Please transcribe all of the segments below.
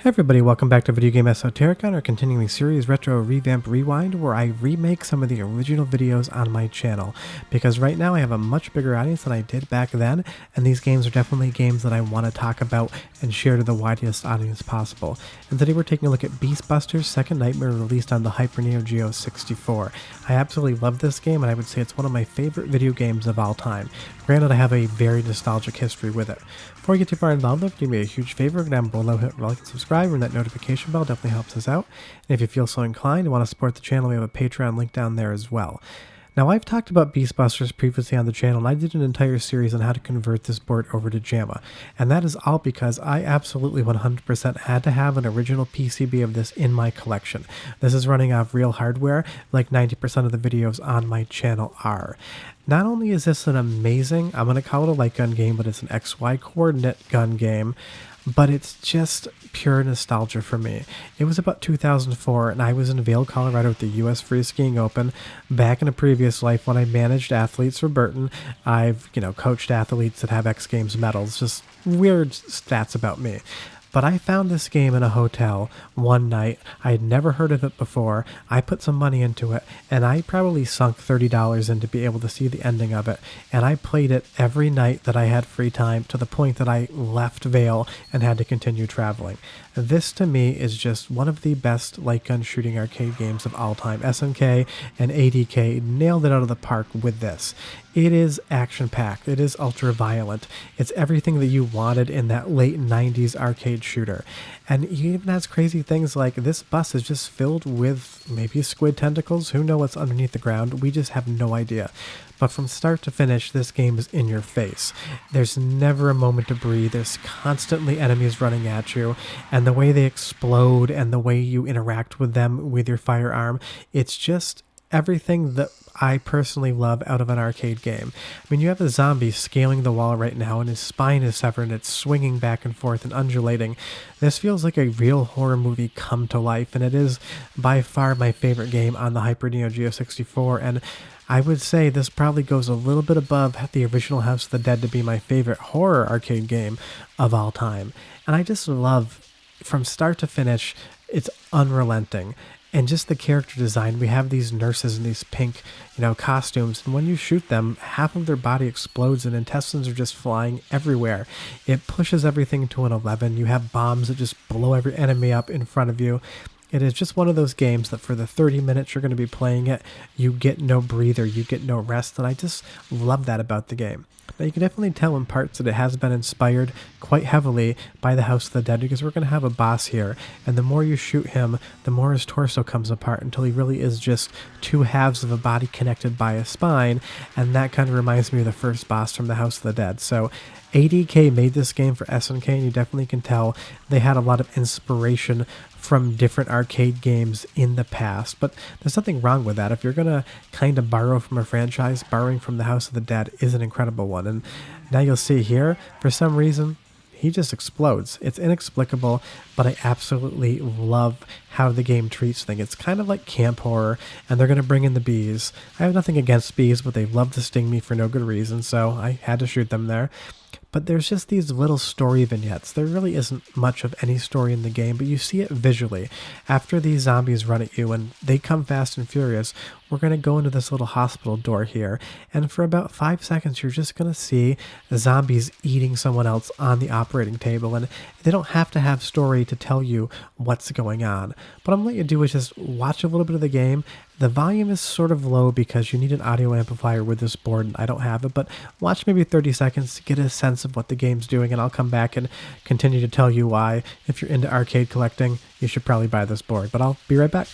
Hey everybody, welcome back to Video Game Esoterica on our continuing series Retro Revamp Rewind, where I remake some of the original videos on my channel, because right now I have a much bigger audience than I did back then, and these games are definitely games that I want to talk about and share to the widest audience possible. And today we're taking a look at Beastbusters Second Nightmare, released on the Hyper Neo Geo 64. I absolutely love this game, and I would say it's one of my favorite video games of all time. Granted, I have a very nostalgic history with it. Before we get too far involved, if you do me a huge favor, go down below, hit like and subscribe, and that notification bell definitely helps us out. And if you feel so inclined and want to support the channel, we have a Patreon link down there as well. Now, I've talked about Beastbusters previously on the channel, and I did an entire series on how to convert this board over to JAMA. And that is all because I absolutely 100% had to have an original PCB of this in my collection. This is running off real hardware, like 90% of the videos on my channel are. Not only is this an amazing, I'm going to call it a light gun game, but it's an XY coordinate gun game, but it's just pure nostalgia for me. It was about 2004, and I was in Vail, Colorado at the U.S. Free Skiing Open. Back in a previous life when I managed athletes for Burton, I've, coached athletes that have X Games medals. Just weird stats about me. But I found this game in a hotel one night. I had never heard of it before. I put some money into it, and I probably sunk $30 in to be able to see the ending of it. And I played it every night that I had free time, to the point that I left Vail and had to continue traveling. This, to me, is just one of the best light gun shooting arcade games of all time. SNK and ADK nailed it out of the park with this. It is action-packed. It is ultra-violent. It's everything that you wanted in that late 90s arcade shooter. And it even has crazy things like this bus is just filled with maybe squid tentacles. Who knows what's underneath the ground? We just have no idea. But from start to finish, this game is in your face. There's never a moment to breathe. There's constantly enemies running at you. And the way they explode and the way you interact with them with your firearm, it's just everything that I personally love out of an arcade game. I mean, you have a zombie scaling the wall right now, and his spine is severed, and it's swinging back and forth and undulating. This feels like a real horror movie come to life, and it is by far my favorite game on the Hyper Neo Geo 64, and I would say this probably goes a little bit above the original House of the Dead to be my favorite horror arcade game of all time. And I just love, from start to finish, it's unrelenting. And just the character design, we have these nurses in these pink, costumes, and when you shoot them, half of their body explodes and intestines are just flying everywhere. It pushes everything to an 11. You have bombs that just blow every enemy up in front of you. It is just one of those games that for the 30 minutes you're going to be playing it, you get no breather, you get no rest, and I just love that about the game. Now, you can definitely tell in parts that it has been inspired quite heavily by the House of the Dead, because we're going to have a boss here, and the more you shoot him, the more his torso comes apart until he really is just two halves of a body connected by a spine, and that kind of reminds me of the first boss from the House of the Dead. So ADK made this game for SNK, and you definitely can tell they had a lot of inspiration from different arcade games in the past, but there's nothing wrong with that. If you're gonna kind of borrow from a franchise, borrowing from the House of the Dead is an incredible one. And now you'll see here, for some reason, he just explodes. It's inexplicable, but I absolutely love how the game treats things. It's kind of like camp horror, and they're going to bring in the bees. I have nothing against bees, but they love to sting me for no good reason, so I had to shoot them there. But there's just these little story vignettes. There really isn't much of any story in the game, but you see it visually. After these zombies run at you and they come fast and furious, we're going to go into this little hospital door here, and for about 5 seconds you're just going to see zombies eating someone else on the operating table, and they don't have to have story to tell you what's going on. What I'm going to let you do is just watch a little bit of the game. The volume is sort of low because you need an audio amplifier with this board, and I don't have it, but watch maybe 30 seconds to get a sense of what the game's doing, and I'll come back and continue to tell you why, if you're into arcade collecting, you should probably buy this board. But I'll be right back.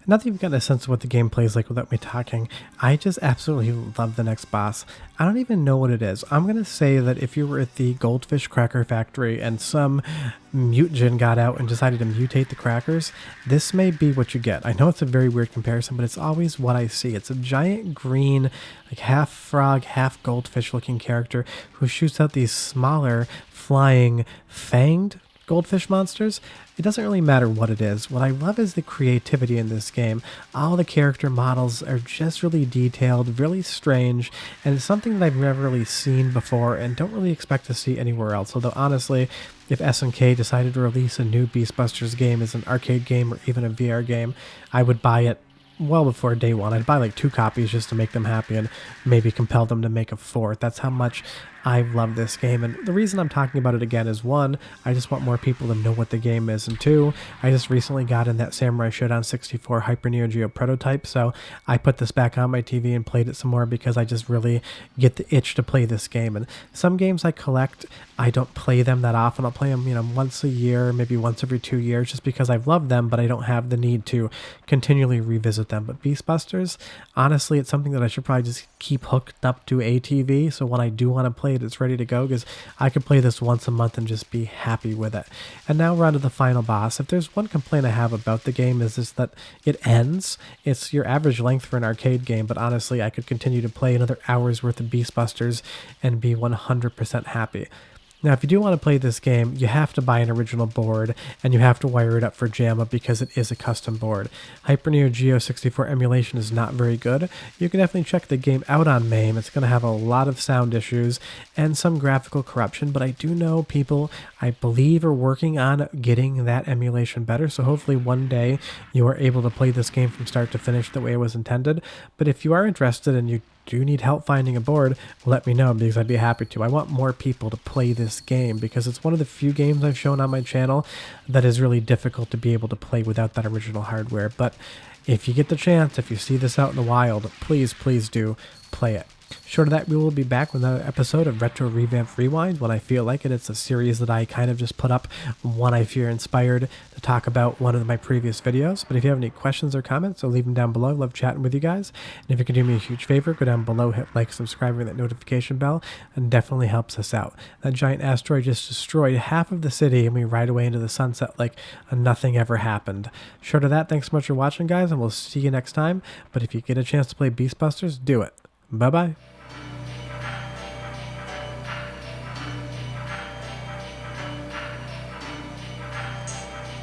Now that you've gotten a sense of what the game plays like without me talking, I just absolutely love the next boss. I don't even know what it is. I'm going to say that if you were at the Goldfish Cracker Factory and some mutagen got out and decided to mutate the crackers, this may be what you get. I know it's a very weird comparison, but it's always what I see. It's a giant green, like half frog, half goldfish looking character who shoots out these smaller, flying, fanged goldfish monsters. It doesn't really matter what it is. What I love is the creativity in this game. All the character models are just really detailed, really strange, and it's something that I've never really seen before and don't really expect to see anywhere else. Although honestly, if SNK decided to release a new Beastbusters game as an arcade game or even a VR game, I would buy it well before day one. I'd buy like 2 copies just to make them happy and maybe compel them to make a 4th. That's how much I love this game, and the reason I'm talking about it again is 1, I just want more people to know what the game is, and 2, I just recently got in that Samurai Shodown 64 Hyper Neo Geo prototype, so I put this back on my TV and played it some more because I just really get the itch to play this game. And some games I collect, I don't play them that often. I'll play them, once a year, maybe once every 2 years, just because I've loved them, but I don't have the need to continually revisit them. But Beastbusters, honestly, it's something that I should probably just keep hooked up to a TV, so when I do want to play it, it's ready to go, because I could play this once a month and just be happy with it. And now we're on to the final boss. If there's one complaint I have about the game is just that it ends. It's your average length for an arcade game, but honestly, I could continue to play another hour's worth of Beastbusters and be 100% happy. Now, if you do want to play this game, you have to buy an original board, and you have to wire it up for JAMA because it is a custom board. Hyper Neo Geo 64 emulation is not very good. You can definitely check the game out on MAME. It's going to have a lot of sound issues and some graphical corruption, but I do know people, I believe, are working on getting that emulation better, so hopefully one day you are able to play this game from start to finish the way it was intended. But if you are interested and you do need help finding a board, let me know, because I'd be happy to. I want more people to play this game because it's one of the few games I've shown on my channel that is really difficult to be able to play without that original hardware. But if you get the chance, if you see this out in the wild, please do play it. Short of that, we will be back with another episode of Retro Revamp Rewind when I feel like it. It's a series that I kind of just put up when I feel inspired to talk about one of my previous videos. But if you have any questions or comments, so leave them down below. I love chatting with you guys. And if you could do me a huge favor, go down below, hit like, subscribe, and that notification bell, and definitely helps us out. That giant asteroid just destroyed half of the city, and we ride away into the sunset like nothing ever happened. Short of that, thanks so much for watching, guys, and we'll see you next time. But if you get a chance to play Beastbusters, do it. Bye-bye.